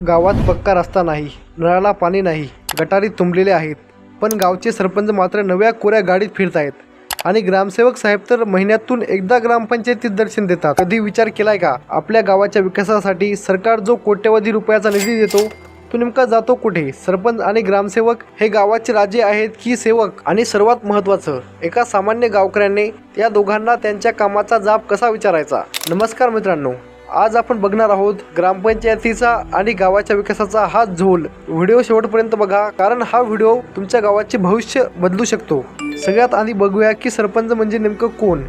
गावात पक्का रस्ता नाही, नळाला पाणी नाही, गटारी तुंबलेले आहेत. पण गावचे सरपंच मात्र नव्या कोऱ्या गाडीत फिरतायत आणि ग्रामसेवक साहेब तर महिन्यातून एकदा ग्रामपंचायतीत दर्शन देतात. कधी विचार केलाय का आपल्या गावाच्या विकासासाठी सरकार जो कोट्यवधी रुपयाचा निधी देतो तो नेमका जातो कुठे? सरपंच आणि ग्रामसेवक हे गावाचे राजे आहेत की सेवक? आणि सर्वात महत्त्वाचं, एका सामान्य गावकऱ्याने या दोघांना त्यांच्या कामाचा जाब कसा विचारायचा? नमस्कार मित्रांनो, आज आपण बघणार आहोत ग्रामपंचायतीचा आणि गावाच्या विकासाचा हा झोल. व्हिडिओ शेवटपर्यंत बघा, कारण हा व्हिडिओ तुमच्या गावाचे भविष्य बदलू शकतो. सगळ्यात आधी बघूया की सरपंच म्हणजे नेमकं कोण.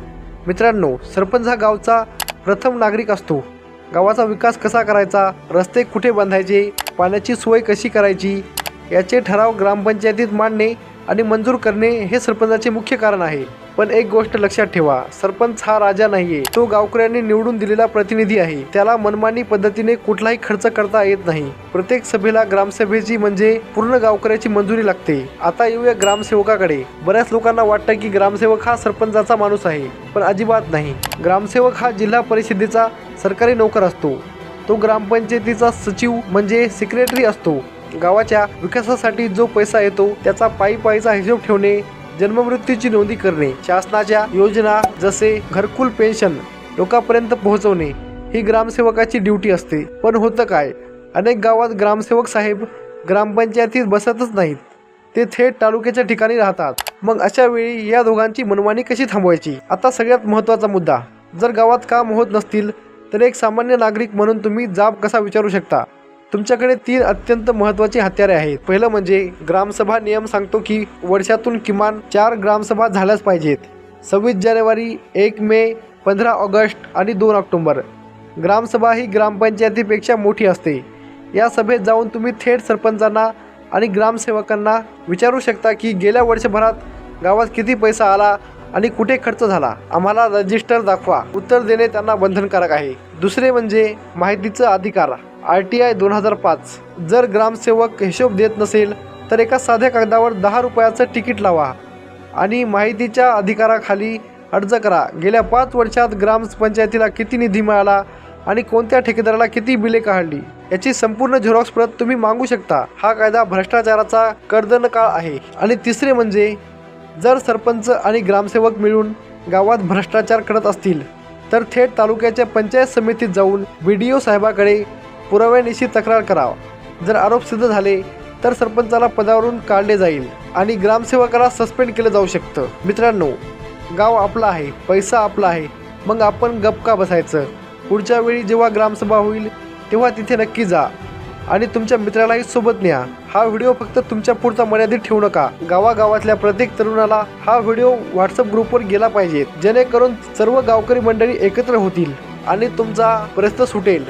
मित्रांनो, सरपंच हा गावचा प्रथम नागरिक असतो. गावाचा विकास कसा करायचा, रस्ते कुठे बांधायचे, पाण्याची सोय कशी करायची याचे ठराव ग्रामपंचायतीत मांडणे आणि मंजूर करणे हे सरपंचाचे मुख्य कारण आहे. पण एक गोष्ट लक्षात ठेवा, सरपंच हा राजा नाहीये, तो गावकऱ्यांनी निवडून दिलेला प्रतिनिधी आहे. त्याला मनमानी पद्धतीने कुठलाही खर्च करता येत नाही. प्रत्येक सभेला ग्रामसभेची म्हणजे पूर्ण गावकऱ्याची मंजुरी लागते. आता येऊया ग्रामसेवकाकडे. बऱ्याच लोकांना वाटतं की ग्रामसेवक हा सरपंचाचा माणूस आहे, पण अजिबात नाही. ग्रामसेवक हा जिल्हा परिषदेचा सरकारी नोकर असतो. तो ग्रामपंचायतीचा सचिव म्हणजे सेक्रेटरी असतो. गावाच्या विकासासाठी जो पैसा येतो त्याचा पायीचा हिशोब ठेवणे, जन्ममृत्यूची नोंदी करणे, शासनाच्या योजना जसे घरकुल, पेन्शन लोकांपर्यंत पोहोचवणे ही ग्रामसेवकाची ड्युटी असते. पण होतं काय, अनेक गावात ग्रामसेवक साहेब ग्रामपंचायतीत बसतच नाहीत, ते थेट तालुक्याच्या ठिकाणी राहतात. मग अशा वेळी या दोघांची मनमानी कशी थांबवायची? आता सगळ्यात महत्त्वाचा मुद्दा, जर गावात काम होत नसतील तर एक सामान्य नागरिक म्हणून तुम्ही जाब कसा विचारू शकता? तुमच्याकडे 3 अत्यंत महत्त्वाची हत्यारे आहेत. पहिलं म्हणजे ग्रामसभा नियम सांगतो की वर्षातून किमान 4 ग्रामसभा झाल्याच पाहिजेत. 26 जानेवारी, 1 मे, 15 ऑगस्ट आणि 2 ऑक्टोबर. ग्रामसभा ही ग्रामपंचायतीपेक्षा मोठी असते. या सभेत जाऊन तुम्ही थेट सरपंचांना आणि ग्रामसेवकांना विचारू शकता की गेल्या वर्षभरात गावात किती पैसा आला आणि कुठे खर्च झाला, आम्हाला रजिस्टर दाखवा. उत्तर देणे त्यांना बंधनकारक आहे. दुसरे म्हणजे माहितीचा अधिकार, RTI 2005. जर ग्रामसेवक हिशोब देत नसेल तर एका साध्या कागदावर 10 रुपयाचं तिकीट लावा आणि माहितीच्या अधिकाराखाली अर्ज करा. गेल्या 5 वर्षात ग्रामपंचायतीला किती निधी मिळाला आणि कोणत्या ठेकेदाराला किती बिले काढली याची संपूर्ण झेरॉक्स प्रत तुम्ही मागू शकता. हा कायदा भ्रष्टाचाराचा कर्दनकाळ आहे. आणि तिसरे म्हणजे, जर सरपंच आणि ग्रामसेवक मिळून गावात भ्रष्टाचार करत असतील तर थेट तालुक्याच्या पंचायत समितीत जाऊन BDO साहेबाकडे पुराव्यानिशी तक्रार करा. जर आरोप सिद्ध झाले तर सरपंचाला पदावरून काढले जाईल आणि ग्रामसेवकाला सस्पेंड केलं जाऊ शकतं. मित्रांनो, गाव आपलं आहे, पैसा आपला आहे, मग आपण गप का बसायचं? पुढच्या वेळी जेव्हा ग्रामसभा होईल तेव्हा तिथे नक्की जा आणि तुमच्या मित्रालाही सोबत न्या. हा व्हिडिओ फक्त तुमच्या पुरता मर्यादित ठेवू नका. गावागावातल्या प्रत्येक तरुणाला हा व्हिडिओ WhatsApp ग्रुपवर गेला पाहिजे, जेणेकरून सर्व गावकरी मंडळी एकत्र होतील आणि तुमचा प्रश्न सुटेल.